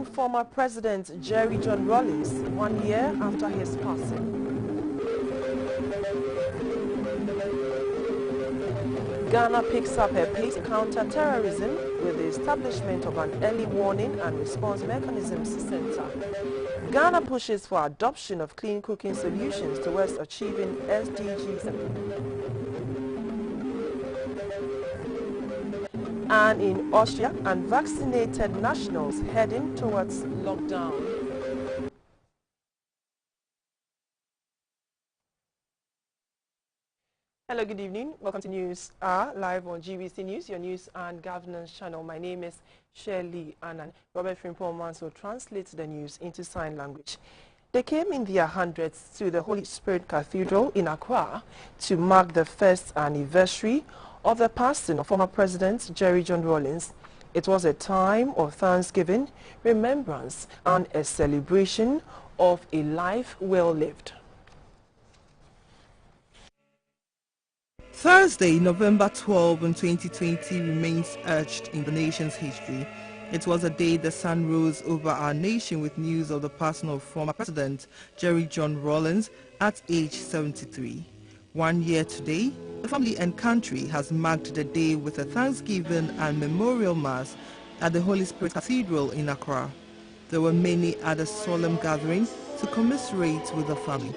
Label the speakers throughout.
Speaker 1: Former President Jerry John Rawlings 1 year after his passing. Ghana picks up her pace to counter terrorism with the establishment of an early warning and response mechanisms center. Ghana pushes for adoption of clean cooking solutions towards achieving SDGs. And in Austria, unvaccinated nationals heading towards lockdown. Hello, good evening. Welcome to News Hour, live on GBC News, your news and governance channel. My name is Shirley Annan. Robert Frimpong will translate the news into sign language. They came in their hundreds to the Holy Spirit Cathedral in Accra to mark the first anniversary of the passing of former President Jerry John Rawlings. It was a time of thanksgiving, remembrance, and a celebration of a life well lived.
Speaker 2: Thursday, November 12, 2020 remains etched in the nation's history. It was a day the sun rose over our nation with news of the passing of former President Jerry John Rawlings at age 73. 1 year today, the family and country has marked the day with a Thanksgiving and Memorial Mass at the Holy Spirit Cathedral in Accra. There were many other solemn gatherings to commiserate with the family.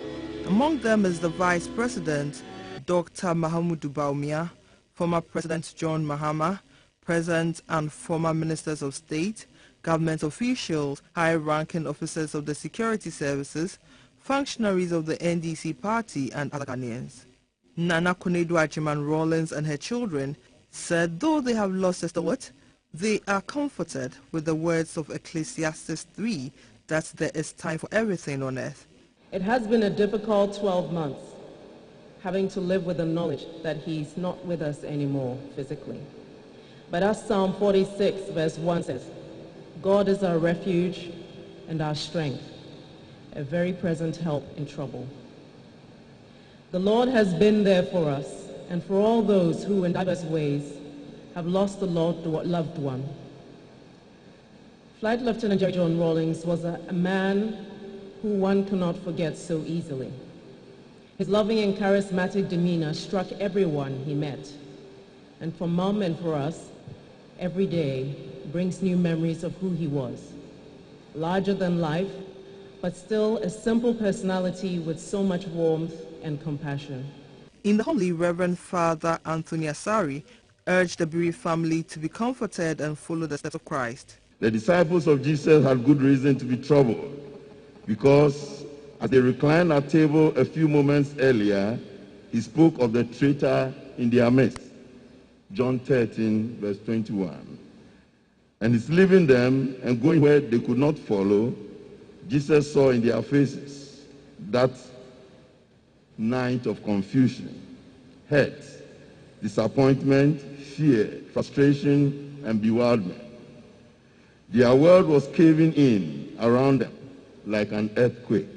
Speaker 2: Among them is the Vice President, Dr. Mahamudu Bawumia, former President John Mahama, President and former Ministers of State, government officials, high-ranking officers of the security services, functionaries of the NDC party and other Ghanaians. Nana Konadu Ajiman Rawlings and her children said though they have lost a stalwart, they are comforted with the words of Ecclesiastes 3 that there is time for everything on earth.
Speaker 3: It has been a difficult 12 months, having to live with the knowledge that he's not with us anymore physically. But as Psalm 46 verse 1 says, God is our refuge and our strength, a very present help in trouble. The Lord has been there for us and for all those who in diverse ways have lost a loved one. Flight Lieutenant Jerry John Rawlings was a man who one cannot forget so easily. His loving and charismatic demeanor struck everyone he met. And for Mom and for us, every day brings new memories of who he was. Larger than life, but still a simple personality with so much warmth and compassion.
Speaker 2: In the homily, Reverend Father Anthony Asari urged the bereaved family to be comforted and follow the steps of Christ.
Speaker 4: The disciples of Jesus had good reason to be troubled because as they reclined at table a few moments earlier, he spoke of the traitor in their midst. John 13, verse 21. And his leaving them and going where they could not follow, Jesus saw in their faces that night of confusion, hurt, disappointment, fear, frustration, and bewilderment. Their world was caving in around them like an earthquake.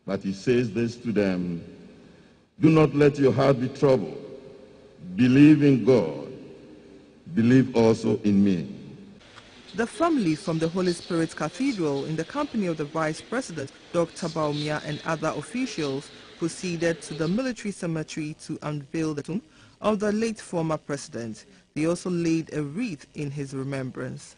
Speaker 4: But he says this to them, do not let your heart be troubled. Believe in God. Believe also in me.
Speaker 2: The family from the Holy Spirit Cathedral, in the company of the Vice President, Dr. Bawumia, and other officials, proceeded to the military cemetery to unveil the tomb of the late former president. They also laid a wreath in his remembrance.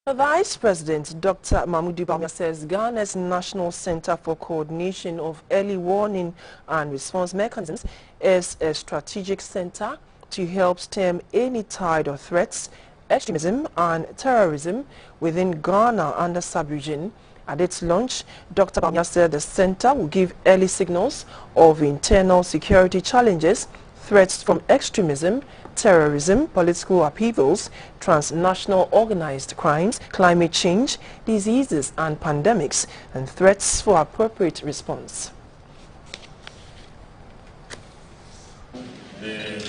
Speaker 1: The Vice President, Dr. Mahamudu Bawumia, says Ghana's National Center for Coordination of Early Warning and Response Mechanisms is a strategic center to help stem any tide of threats, extremism and terrorism within Ghana and the sub-region. At its launch, Dr. Bawumia said the center will give early signals of internal security challenges, threats from extremism, terrorism, political upheavals, transnational organized crimes, climate change, diseases and pandemics, and threats for appropriate response.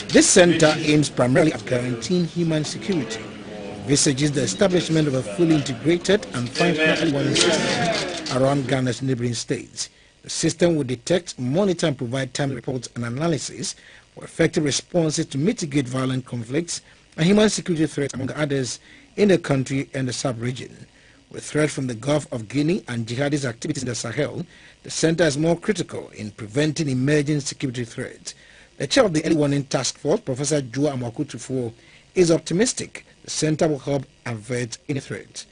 Speaker 5: This center aims primarily at guaranteeing human security. It envisages the establishment of a fully integrated and functional warning system around Ghana's neighboring states. The system will detect, monitor and provide timely reports and analysis for effective responses to mitigate violent conflicts and human security threats, among others, in the country and the sub-region. With threat from the Gulf of Guinea and jihadist activities in the Sahel, the center is more critical in preventing emerging security threats. The chair of the Early Warning Task Force, Professor Joa Amakutufo, is optimistic the center will help avert any threat.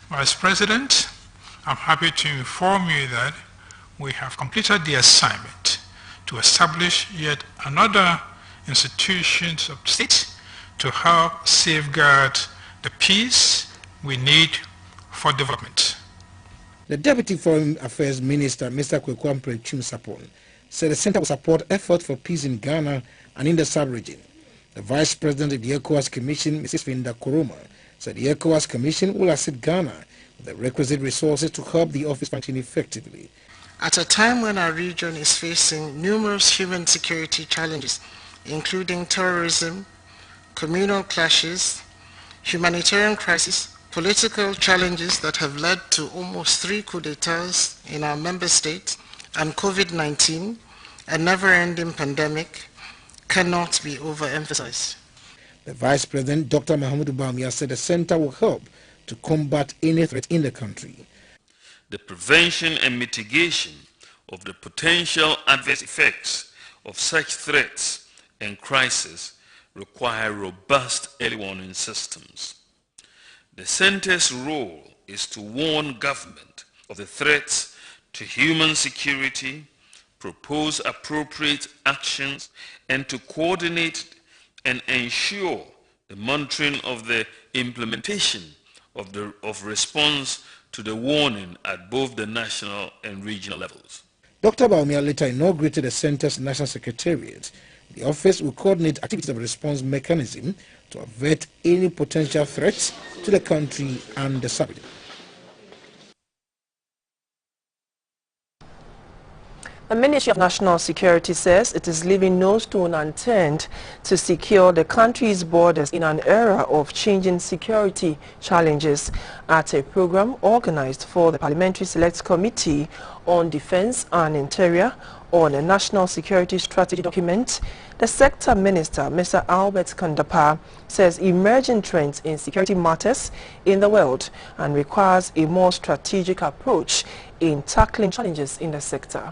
Speaker 6: Vice President, I'm happy to inform you that we have completed the assignment to establish yet another institution of the state to help safeguard the peace we need for development.
Speaker 5: The Deputy Foreign Affairs Minister, Mr. Kwekwampre Chimsapon, said the center will support efforts for peace in Ghana and in the sub-region. The Vice President of the ECOWAS Commission, Mrs. Finda Koroma, said the ECOWAS Commission will assist Ghana with the requisite resources to help the office function effectively.
Speaker 7: At a time when our region is facing numerous human security challenges, including terrorism, communal clashes, humanitarian crisis, political challenges that have led to almost 3 coups d'etats in our member states, and COVID-19, a never-ending pandemic, cannot be overemphasized.
Speaker 5: The Vice President, Dr. Mahamudu Bawumia, said the center will help to combat any threat in the country.
Speaker 8: The prevention and mitigation of the potential adverse effects of such threats and crises require robust early warning systems. The center's role is to warn government of the threats to human security, propose appropriate actions, and to coordinate and ensure the monitoring of the implementation of response to the warning at both the national and regional levels.
Speaker 5: Dr. Bawumia later inaugurated the center's national secretariat. The office will coordinate activities of response mechanism to avert any potential threats to the country and the sub-region.
Speaker 1: The Ministry of National Security says it is leaving no stone unturned to secure the country's borders in an era of changing security challenges. At a program organized for the Parliamentary Select Committee on Defense and Interior on a National Security Strategy document, the Sector Minister, Mr. Albert Kandapar, says emerging trends in security matters in the world and requires a more strategic approach in tackling challenges in the sector.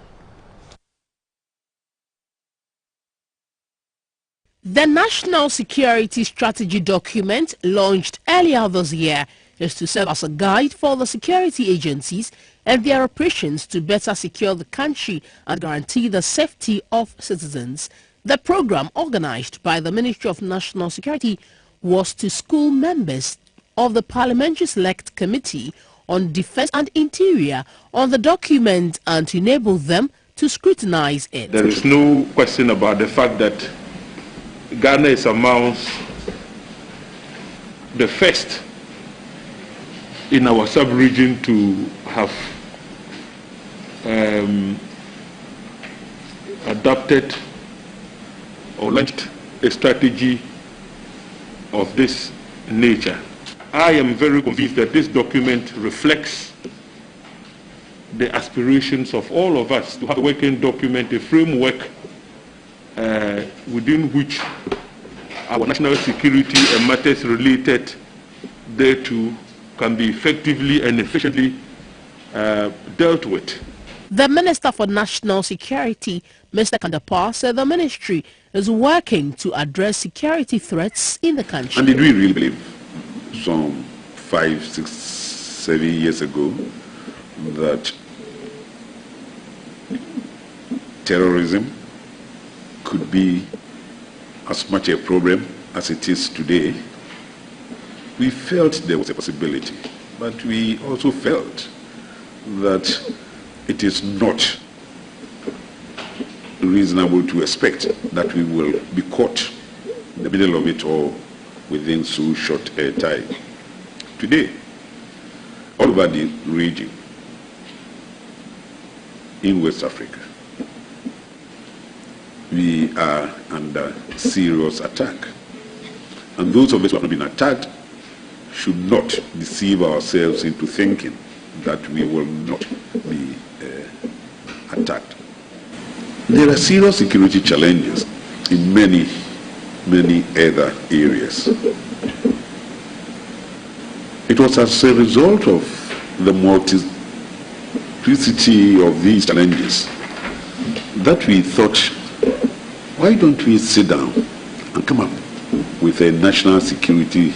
Speaker 9: The National Security Strategy document, launched earlier this year, is to serve as a guide for the security agencies and their operations to better secure the country and guarantee the safety of citizens. The program, organized by the Ministry of National Security, was to school members of the Parliamentary Select Committee on Defense and Interior on the document and to enable them to scrutinize it.
Speaker 10: There is no question about the fact that Ghana is amongst the first in our sub-region to have adopted or launched a strategy of this nature. I am very convinced that this document reflects the aspirations of all of us to have a working document, a framework within which our national security and matters related thereto can be effectively and efficiently dealt with.
Speaker 9: The Minister for National Security, Mr. Kandapar, said the ministry is working to address security threats in the country.
Speaker 11: And did we really believe some 5, 6, 7 years ago that terrorism could be as much a problem as it is today? We felt there was a possibility, but we also felt that it is not reasonable to expect that we will be caught in the middle of it all within so short a time. Today, all over the region, in West Africa, we are under serious attack. And those of us who have not been attacked should not deceive ourselves into thinking that we will not be attacked. There are serious security challenges in many many other areas. It was as a result of the multiplicity of these challenges that we thought, why don't we sit down and come up with a national security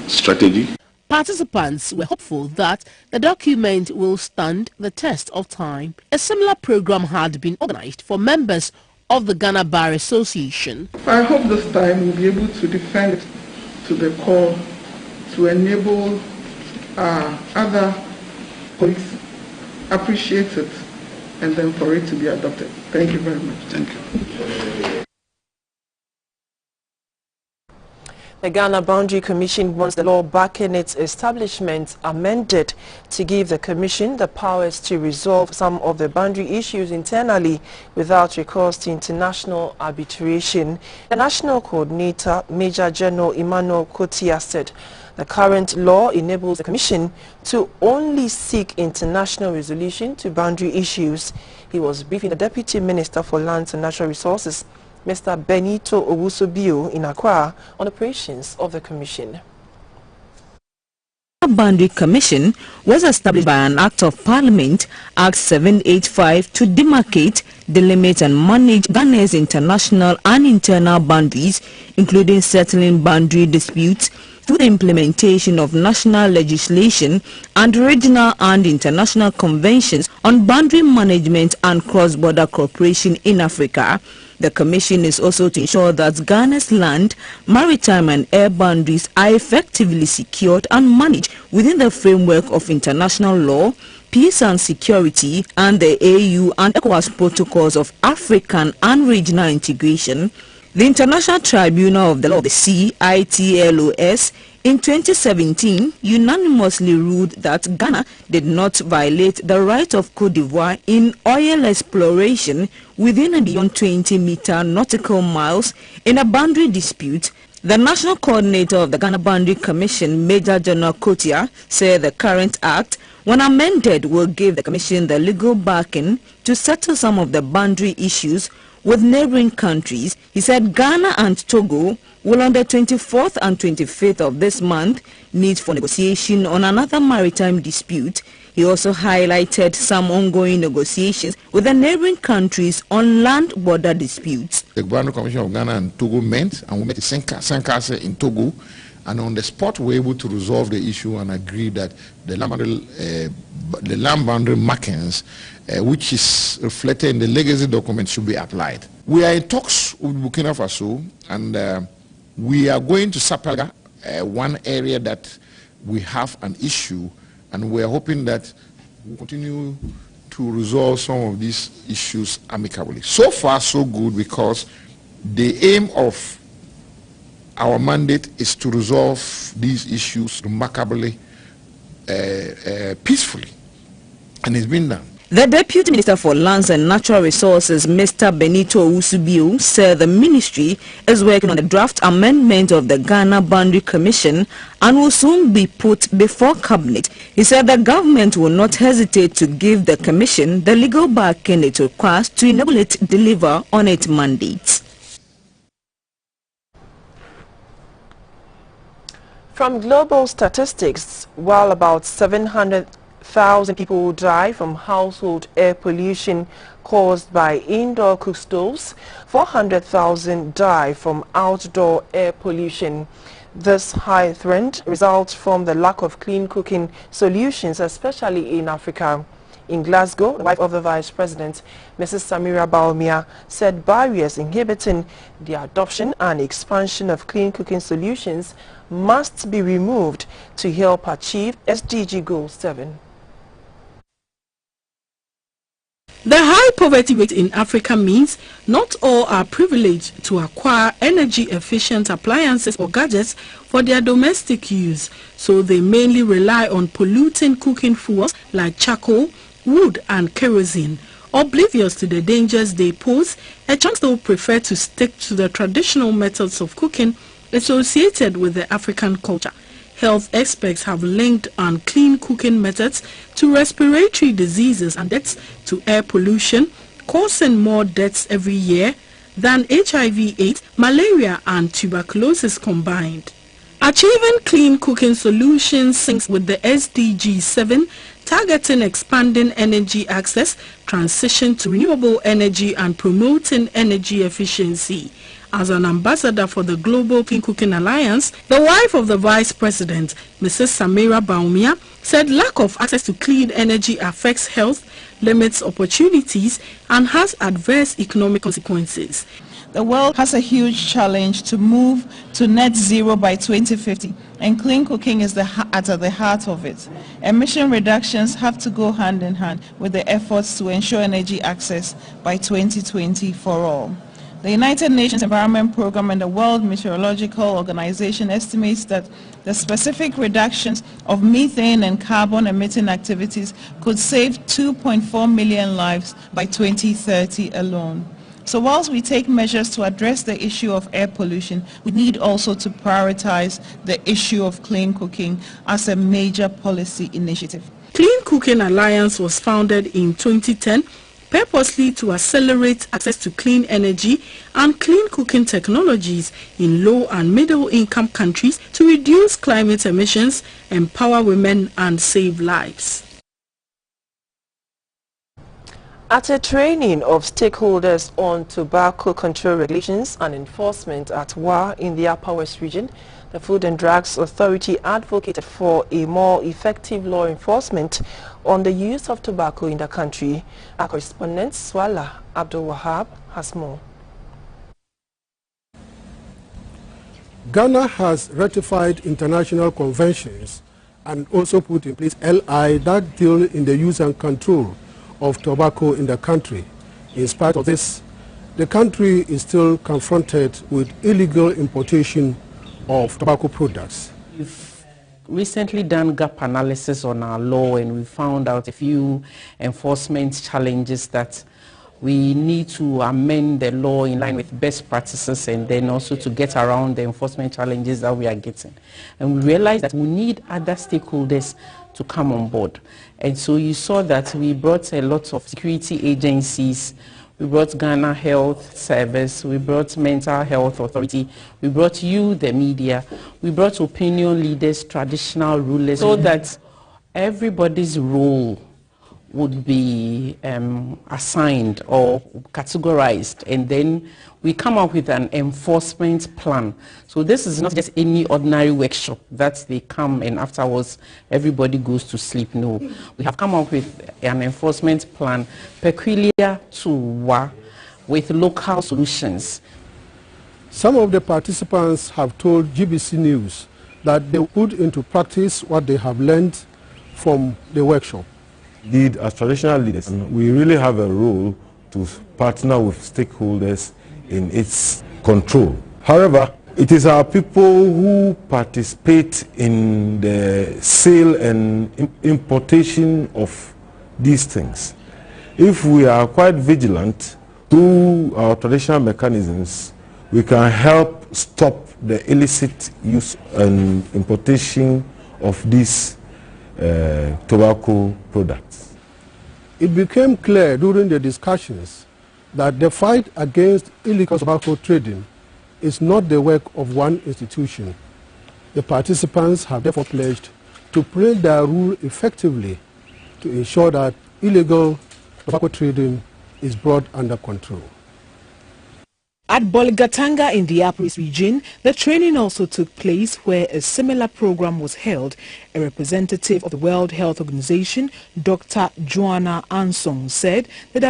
Speaker 11: strategy?
Speaker 9: Participants were hopeful that the document will stand the test of time. A similar program had been organized for members of the Ghana Bar Association.
Speaker 12: I hope this time we'll be able to defend it to the core to enable other colleagues appreciate it and then for it to be adopted. Thank you very much.
Speaker 11: Thank you.
Speaker 1: The Ghana Boundary Commission wants the law backing its establishment amended to give the Commission the powers to resolve some of the boundary issues internally without recourse to international arbitration. The National Coordinator, Major General Emmanuel Kotia, said the current law enables the Commission to only seek international resolution to boundary issues. He was briefing the Deputy Minister for Lands and Natural Resources, Mr. Benito Owusu-Bio, in Accra on operations of the Commission.
Speaker 13: The Boundary Commission was established by an Act of Parliament, Act 785, to demarcate, delimit and manage Ghana's international and internal boundaries, including settling boundary disputes through the implementation of national legislation and regional and international conventions on boundary management and cross-border cooperation in Africa. The Commission is also to ensure that Ghana's land, maritime and air boundaries are effectively secured and managed within the framework of international law, peace and security, and the AU and ECOWAS protocols of African and regional integration. The International Tribunal of the Law of the Sea, ITLOS, in 2017 unanimously ruled that Ghana did not violate the right of Côte d'Ivoire in oil exploration within and beyond 20-meter nautical miles in a boundary dispute. The National Coordinator of the Ghana Boundary Commission, Major General Kotia, said the current act, when amended, will give the Commission the legal backing to settle some of the boundary issues with neighboring countries. He said Ghana and Togo will on the 24th and 25th of this month meet for negotiation on another maritime dispute. He also highlighted some ongoing negotiations with the neighboring countries on land border disputes.
Speaker 14: The Boundary Commission of Ghana and Togo met, and we met in Sankase in Togo, and on the spot we were able to resolve the issue and agree that the land boundary markings, which is reflected in the legacy document, should be applied. We are in talks with Burkina Faso, and we are going to Sapalga, one area that we have an issue, and we are hoping that we'll continue to resolve some of these issues amicably. So far, so good, because the aim of our mandate is to resolve these issues remarkably peacefully, and it's been done.
Speaker 13: The Deputy Minister for Lands and Natural Resources, Mr. Benito Owusu-Bio, said the ministry is working on the draft amendment of the Ghana Boundary Commission and will soon be put before Cabinet. He said the government will not hesitate to give the Commission the legal backing it requires to enable it to deliver on its mandates.
Speaker 1: From global statistics, while about 700,000 people die from household air pollution caused by indoor cook stoves, 400,000 die from outdoor air pollution. This high trend results from the lack of clean cooking solutions, especially in Africa. In Glasgow, the wife of the Vice President, Mrs. Samira Baumia, said barriers inhibiting the adoption and expansion of clean cooking solutions must be removed to help achieve SDG Goal 7.
Speaker 15: The high poverty rate in Africa means not all are privileged to acquire energy-efficient appliances or gadgets for their domestic use, so they mainly rely on polluting cooking fuels like charcoal, wood and kerosene. Oblivious to the dangers they pose, a chunk still prefer to stick to the traditional methods of cooking associated with the African culture. Health experts have linked unclean cooking methods to respiratory diseases and deaths to air pollution, causing more deaths every year than HIV/AIDS, malaria and tuberculosis combined. Achieving clean cooking solutions syncs with the SDG 7, targeting expanding energy access, transition to renewable energy and promoting energy efficiency. As an ambassador for the Global Clean Cooking Alliance, the wife of the Vice President, Mrs. Samira Baumia, said lack of access to clean energy affects health, limits opportunities, and has adverse economic consequences.
Speaker 16: The world has a huge challenge to move to net zero by 2050, and clean cooking is at the heart of it. Emission reductions have to go hand in hand with the efforts to ensure energy access by 2020 for all. The United Nations Environment Programme and the World Meteorological Organization estimates that the specific reductions of methane and carbon emitting activities could save 2.4 million lives by 2030 alone. So whilst we take measures to address the issue of air pollution, we need also to prioritize the issue of clean cooking as a major policy initiative.
Speaker 15: Clean Cooking Alliance was founded in 2010 purposely to accelerate access to clean energy and clean cooking technologies in low and middle income countries to reduce climate emissions, empower women and save lives.
Speaker 1: At a training of stakeholders on tobacco control regulations and enforcement at WA in the Upper West region, the Food and Drugs Authority advocated for a more effective law enforcement on the use of tobacco in the country. Our correspondent Swala Abdul Wahab has more.
Speaker 17: Ghana has ratified international conventions and also put in place LI that deal in the use and control of tobacco in the country. In spite of this, the country is still confronted with illegal importation of tobacco products.
Speaker 18: We've recently done gap analysis on our law, and we found out a few enforcement challenges that we need to amend the law in line with best practices, and then also to get around the enforcement challenges that we are getting. And we realized that we need other stakeholders to come on board. And so you saw that we brought a lot of security agencies. We brought Ghana Health Service, we brought Mental Health Authority, we brought you, the media, we brought opinion leaders, traditional rulers, so that everybody's role would be assigned or categorized, and then we come up with an enforcement plan. So this is not just any ordinary workshop that they come and afterwards everybody goes to sleep. No, we have come up with an enforcement plan peculiar to WA with local solutions.
Speaker 17: Some of the participants have told GBC News that they put into practice what they have learned from the workshop.
Speaker 19: Indeed, as traditional leaders, we really have a role to partner with stakeholders in its control. However, it is our people who participate in the sale and importation of these things. If we are quite vigilant through our traditional mechanisms, we can help stop the illicit use and importation of these tobacco products.
Speaker 17: It became clear during the discussions that the fight against illegal tobacco trading is not the work of one institution. The participants have therefore pledged to play their role effectively to ensure that illegal tobacco trading is brought under control.
Speaker 9: At Bolgatanga in the Upper East region, the training also took place where a similar program was held. A representative of the World Health Organization, Dr. Joanna Ansong, said the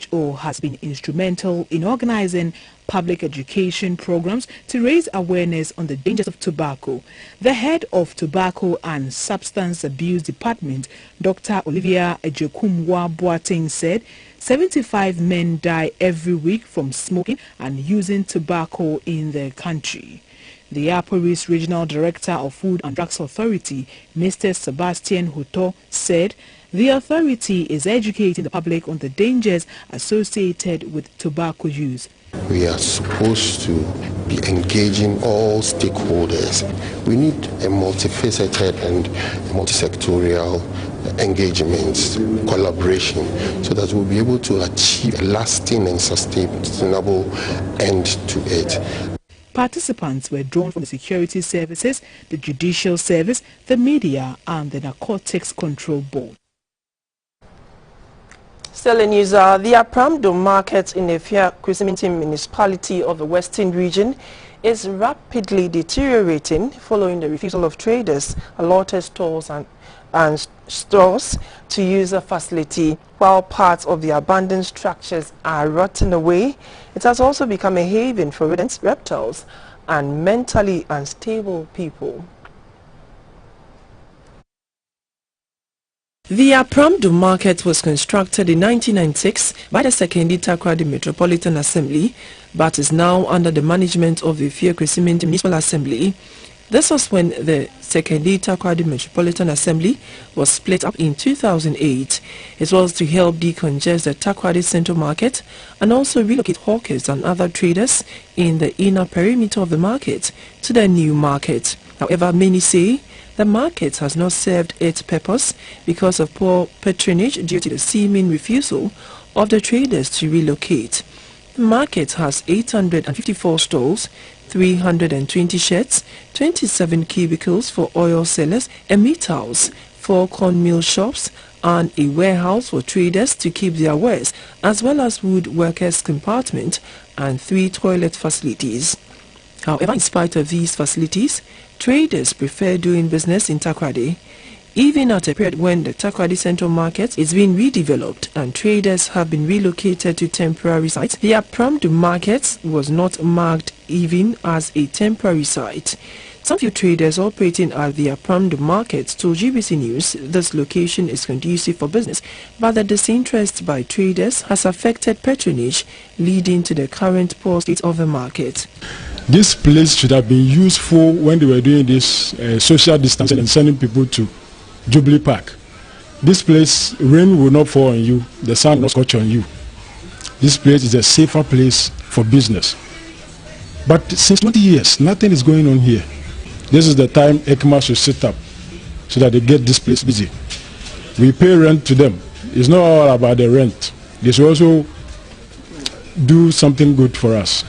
Speaker 9: WHO has been instrumental in organizing public education programs to raise awareness on the dangers of tobacco. The head of Tobacco and Substance Abuse Department, Dr. Olivia Ejekumwa Boateng, said 75 men die every week from smoking and using tobacco in the country. The Upper East Regional Director of Food and Drugs Authority, Mr. Sebastian Huto, said the authority is educating the public on the dangers associated with tobacco use.
Speaker 20: We are supposed to be engaging all stakeholders. We need a multifaceted and multisectorial engagement, collaboration, so that we'll be able to achieve a lasting and sustainable end to it.
Speaker 15: Participants were drawn from the security services, the judicial service, the media, and the Narcotics Control Board.
Speaker 1: Still in news, the Apramdo market in Efia Kwesiminti municipality of the Western region is rapidly deteriorating following the refusal of traders, allotted stores and stores to use the facility. While parts of the abandoned structures are rotting away, it has also become a haven for rodents, reptiles, and mentally unstable people. The Apramdo market was constructed in 1996 by the Sekendi Takoradi Metropolitan Assembly, but is now under the management of the Efia Kwesiminti Municipal Assembly. This was when the Sekendi Takoradi Metropolitan Assembly was split up in 2008. It was to help decongest the Takoradi Central Market and also relocate hawkers and other traders in the inner perimeter of the market to the new market. However, many say the market has not served its purpose because of poor patronage due to the seeming refusal of the traders to relocate. The market has 854 stalls, 320 sheds, 27 cubicles for oil sellers and meat house, 4 cornmeal shops, and a warehouse for traders to keep their wares, as well as wood workers' compartment and 3 toilet facilities. However, in spite of these facilities, traders prefer doing business in Takoradi. Even at a period when the Takoradi Central Market is being redeveloped and traders have been relocated to temporary sites, the Apramdo Market was not marked even as a temporary site. Some few traders operating at the Apramdo Market told GBC News this location is conducive for business, but the disinterest by traders has affected patronage, leading to the current poor state of the market.
Speaker 21: This place should have been useful when they were doing this social distancing and sending people to Jubilee Park. This place, rain will not fall on you, the sun will not scorch on you. This place is a safer place for business. But since 20 years, nothing is going on here. This is the time ECMA should sit up so that they get this place busy. We pay rent to them. It's not all about the rent. They should also do something good for us.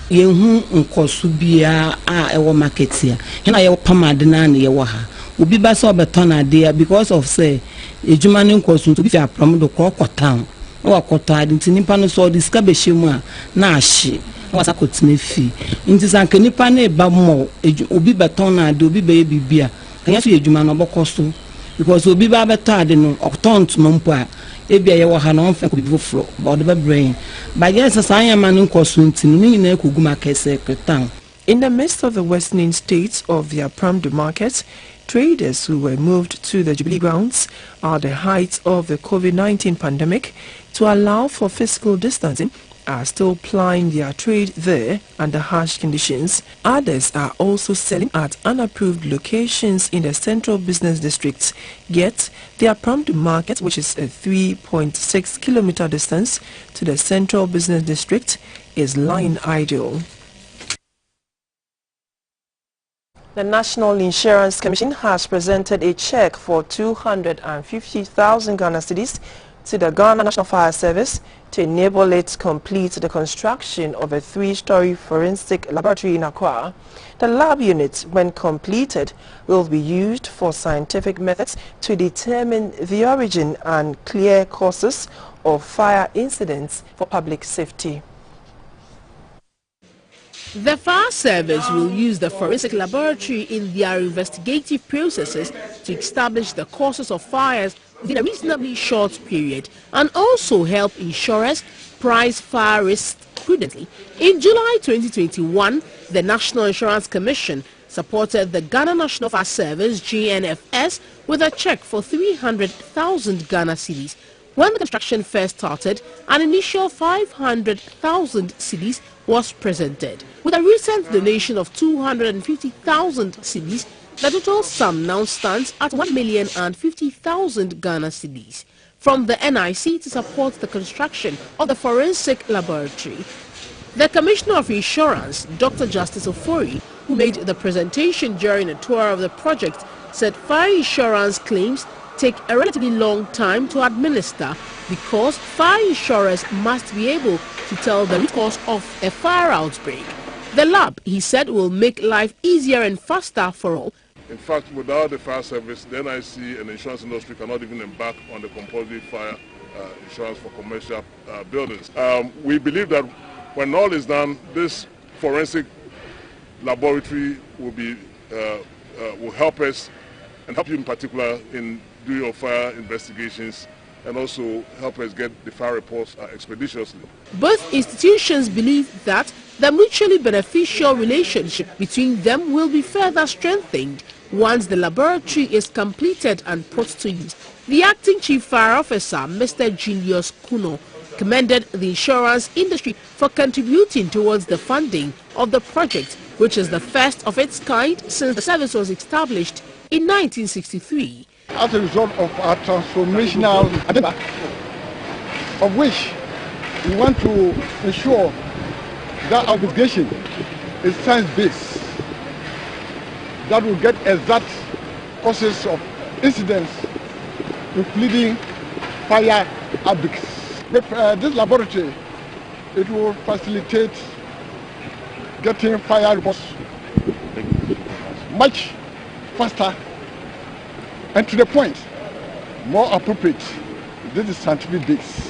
Speaker 22: Obi ba so betona there because of say ejuma nkosu to be apram do town no wakota adi nipa no so diska be shemu a na ahye wasa kotime fi nti sanka nipa na eba mo obi betona de obi be bibia anya so ejuma no bokoso because obi ba beto ade no oton to mpo a ebia ye wo ha no mfa ko bi foforo but the brain but yes sanya man nkosu nti no ni na ekoguma kese town.
Speaker 1: In the midst of the worsening state of the Apramdo market, traders who were moved to the Jubilee grounds at the height of the COVID-19 pandemic to allow for physical distancing are still plying their trade there under harsh conditions. Others are also selling at unapproved locations in the central business districts. Yet, the Apramdo market, which is a 3.6 kilometer distance to the central business district, is lying idle. The National Insurance Commission has presented a check for 250,000 Ghana cedis to the Ghana National Fire Service to enable it to complete the construction of a 3-story forensic laboratory in Accra. The lab unit, when completed, will be used for scientific methods to determine the origin and clear causes of fire incidents for public safety.
Speaker 9: The fire service will use the forensic laboratory in their investigative processes to establish the causes of fires within a reasonably short period and also help insurers price fire risks prudently. In July 2021, the National Insurance Commission supported the Ghana National Fire Service GNFS with a check for 300,000 Ghana cedis. When the construction first started, an initial 500,000 cedis was presented. With a recent donation of 250,000 cedis, the total sum now stands at 1,050,000 Ghana cedis from the NIC to support the construction of the forensic laboratory. The Commissioner of Insurance, Dr. Justice Ofori, who made the presentation during a tour of the project, said fire insurance claims take a relatively long time to administer because fire insurers must be able to tell the root cause of a fire outbreak. The lab, he said, will make life easier and faster for all.
Speaker 3: In fact, without the fire service, the NIC and the insurance industry cannot even embark on the compulsory fire insurance for commercial buildings. We believe that when all is done, this forensic laboratory will help us and help you in particular in doing your fire investigations and also help us get the fire reports expeditiously.
Speaker 9: Both institutions believe that the mutually beneficial relationship between them will be further strengthened once the laboratory is completed and put to use. The acting chief fire officer, Mr. Julius Kuno, commended the insurance industry for contributing towards the funding of the project, which is the first of its kind since the service was established in 1963.
Speaker 4: As a result of our transformational agenda, of which we want to ensure that our investigation is science-based, that will get exact causes of incidents, including fire outbreaks. With this laboratory, it will facilitate getting fire reports much faster and to the point, more appropriate. This is scientific based.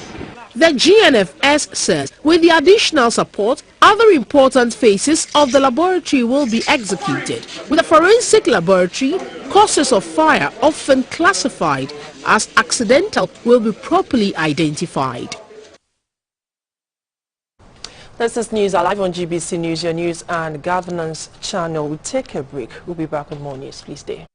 Speaker 9: The GNFS says with the additional support, other important phases of the laboratory will be executed. With the forensic laboratory, causes of fire often classified as accidental will be properly identified.
Speaker 1: This is News Alive on GBC News, your news and governance channel. We'll take a break. We'll be back with more news. Please stay.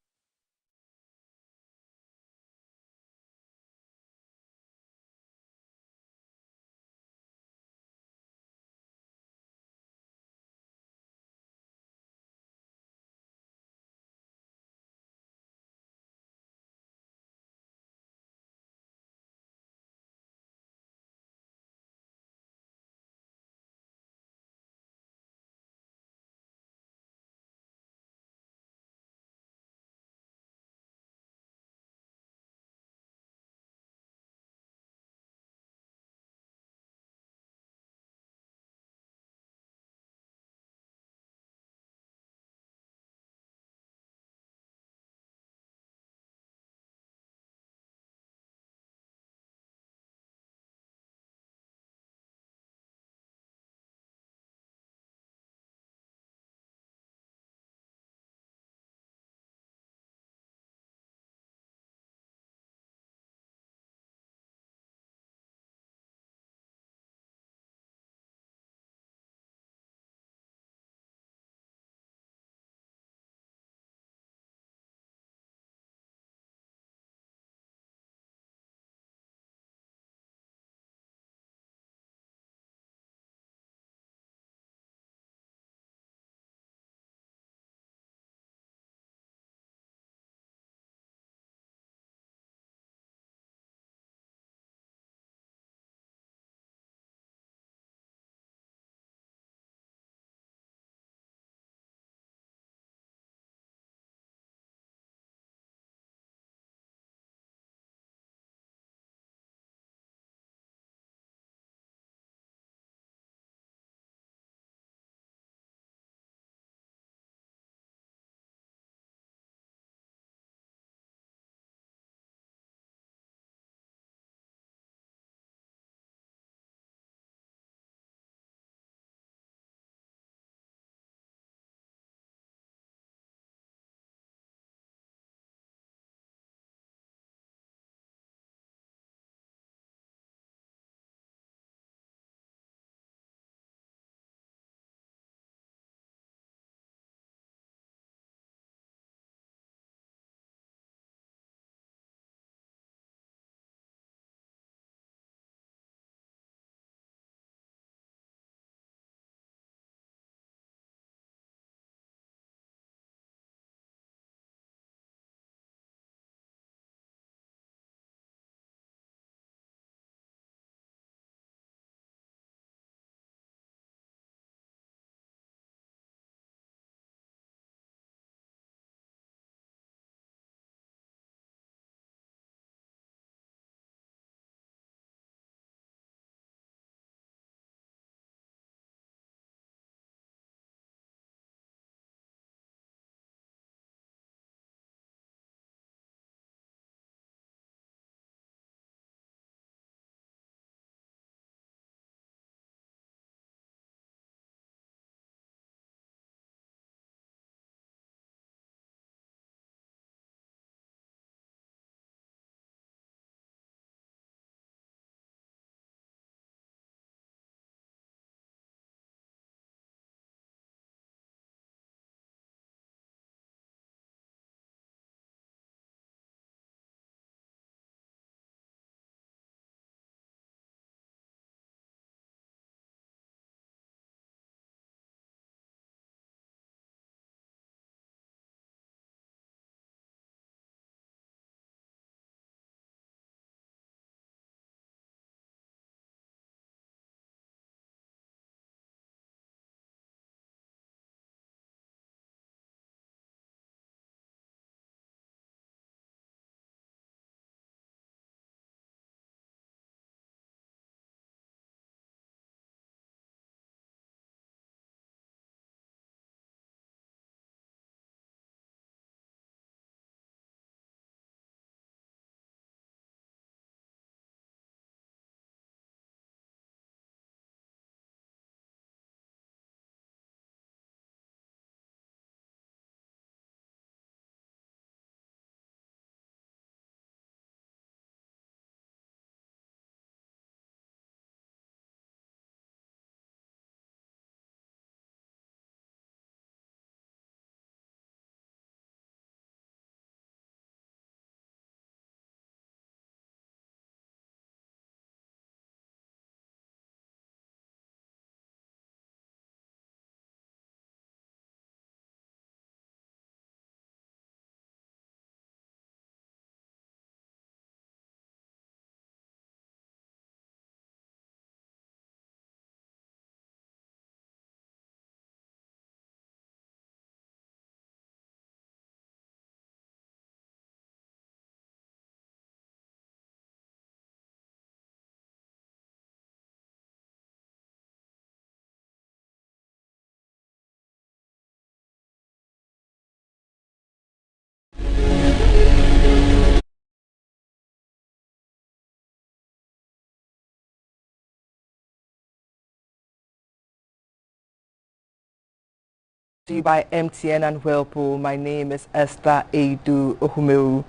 Speaker 1: To you by MTN and Whirlpool. My name is Esther Edu Ohumeu.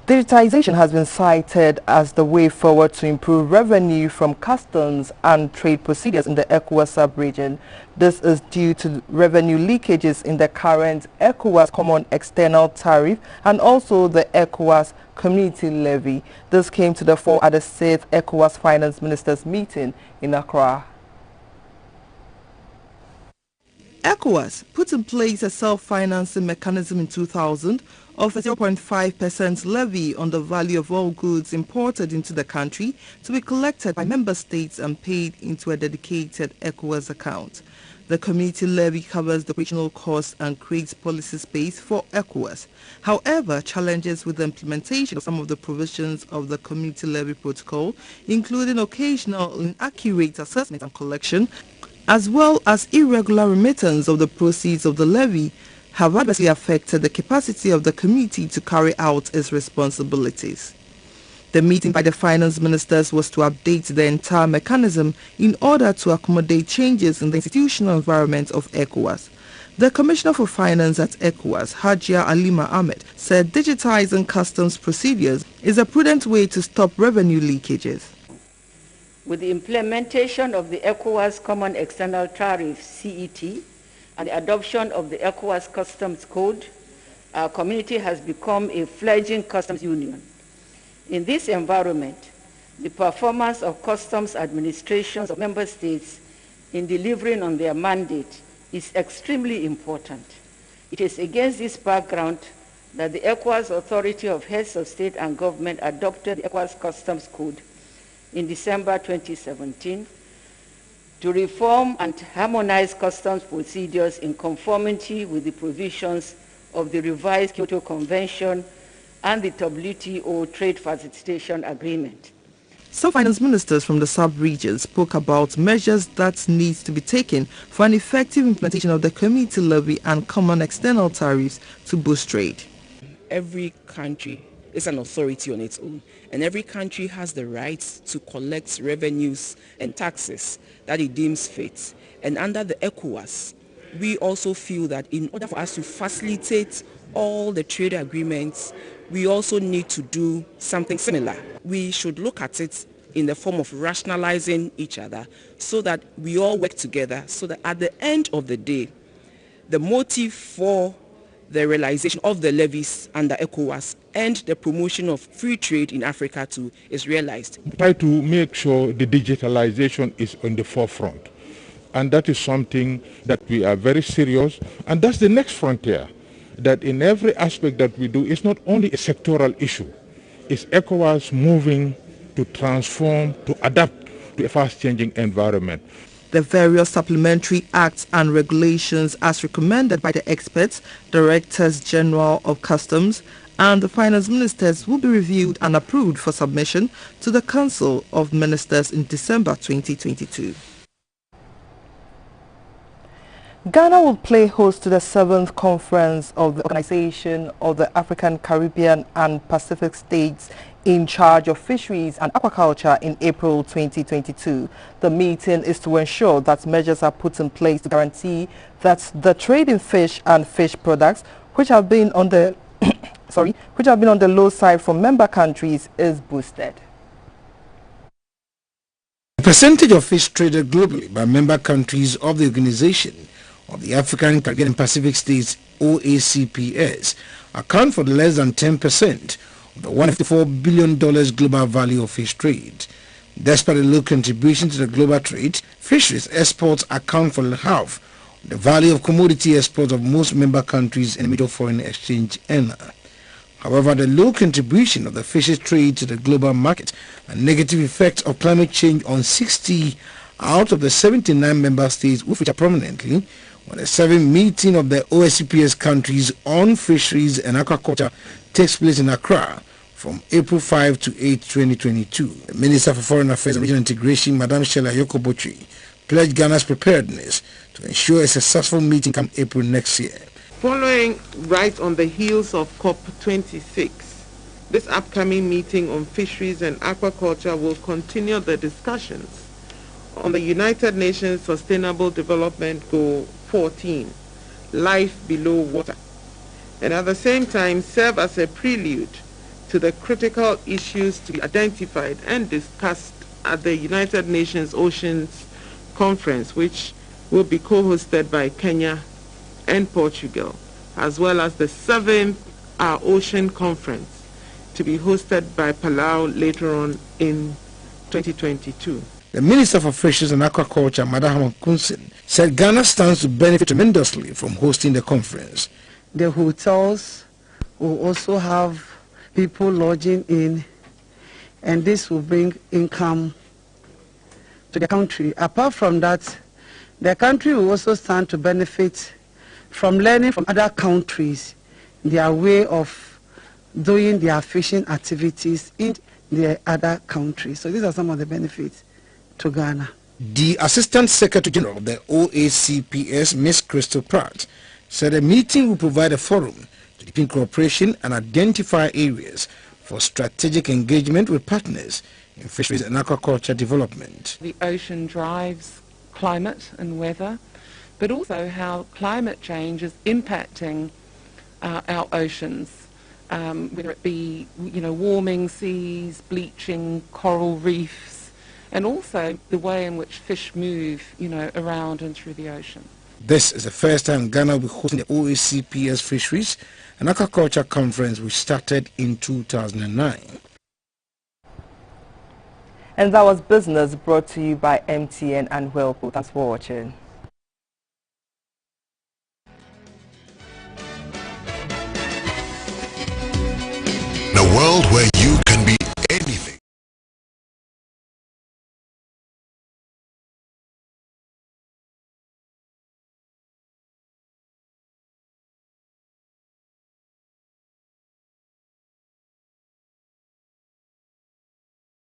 Speaker 1: Digitization has been cited as the way forward to improve revenue from customs and trade procedures in the ECOWAS sub-region. This is due to revenue leakages in the current ECOWAS Common External Tariff and also the ECOWAS Community Levy. This came to the fore at the 6th ECOWAS Finance Ministers meeting in Accra. ECOWAS put in place a self-financing mechanism in 2000 of a 0.5% levy on the value of all goods imported into the country to be collected by member states and paid into a dedicated ECOWAS account. The community levy covers the operational costs and creates policy space for ECOWAS. However, challenges with the implementation of some of the provisions of the community levy protocol, including occasional inaccurate assessment and collection, as well as irregular remittance of the proceeds of the levy, have adversely affected the capacity of the committee to carry out its responsibilities. The meeting by the finance ministers was to update the entire mechanism in order to accommodate changes in the institutional environment of ECOWAS. The Commissioner for Finance at ECOWAS, Hajia Alima Ahmed, said digitizing customs procedures is a prudent way to stop revenue leakages.
Speaker 2: With the implementation of the ECOWAS Common External Tariff, CET, and the adoption of the ECOWAS Customs Code, our community has become a fledgling customs union. In this environment, the performance of customs administrations of member states in delivering on their mandate is extremely important. It is against this background that the ECOWAS Authority of Heads of State and Government adopted the ECOWAS Customs Code in December 2017 to reform and harmonize customs procedures in conformity with the provisions of the revised Kyoto Convention and the WTO Trade Facilitation Agreement.
Speaker 1: Some finance ministers from the sub-region spoke about measures that need to be taken for an effective implementation of the community levy and common external tariffs to boost trade.
Speaker 6: Every country is an authority on its own, and every country has the right to collect revenues and taxes that it deems fit. And under the ECOWAS, we also feel that in order for us to facilitate all the trade agreements, we also need to do something similar. We should look at it in the form of rationalizing each other so that we all work together, so that at the end of the day, the motive for the realization of the levies under ECOWAS and the promotion of free trade in Africa too is realized.
Speaker 10: Try to make sure the digitalization is on the forefront. And that is something that we are very serious. And that's the next frontier, that in every aspect that we do, it's not only a sectoral issue. It's ECOWAS moving to transform, to adapt to a fast-changing environment.
Speaker 1: The various supplementary acts and regulations as recommended by the experts, Directors General of Customs and the Finance Ministers will be reviewed and approved for submission to the Council of Ministers in December 2022. Ghana will play host to the 7th conference of the Organization of the African, Caribbean and Pacific States in charge of fisheries and aquaculture in April 2022. The meeting is to ensure that measures are put in place to guarantee that the trade in fish and fish products, which have been on the low side from member countries, is boosted.
Speaker 5: The percentage of fish traded globally by member countries of the Organization of the African, Caribbean and Pacific States, OACPS, account for less than 10% of the $154 billion global value of fish trade. Despite a low contribution to the global trade, fisheries exports account for half of the value of commodity exports of most member countries in the major foreign exchange earner. However, the low contribution of the fisheries trade to the global market and negative effects of climate change on 60 out of the 79 member states will feature prominently when the 7th meeting of the OSCPS countries on fisheries and aquaculture takes place in Accra from April 5 to 8, 2022. The Minister for Foreign Affairs and Regional Integration, Madam Sheila Yokobotri, pledged Ghana's preparedness to ensure a successful meeting come April next year.
Speaker 12: Following right on the heels of COP26, this upcoming meeting on fisheries and aquaculture will continue the discussions on the United Nations Sustainable Development Goal 14, life below water, and at the same time serve as a prelude to the critical issues to be identified and discussed at the United Nations Oceans Conference, which will be co-hosted by Kenya and Portugal, as well as the 7th Ocean Conference to be hosted by Palau later on in 2022.
Speaker 5: The Minister for Fisheries and Aquaculture, Madam Kunsin, said Ghana stands to benefit tremendously from hosting the conference.
Speaker 7: The hotels will also have people lodging in, and this will bring income to the country. Apart from that, the country will also stand to benefit from learning from other countries their way of doing their fishing activities in the other countries. So these are some of the benefits to Ghana.
Speaker 5: The Assistant Secretary General of the OACPS, Ms. Crystal Pratt, said the meeting will provide a forum to deepen cooperation and identify areas for strategic engagement with partners in fisheries and aquaculture development.
Speaker 8: The ocean drives climate and weather, but also how climate change is impacting our oceans, whether it be warming seas, bleaching coral reefs, and also the way in which fish move around and through the ocean.
Speaker 5: This is the first time Ghana will be hosting the OACPS Fisheries and Aquaculture Conference, which started in 2009.
Speaker 23: And that was Business, brought to you by MTN and Whirlpool. Thanks for watching.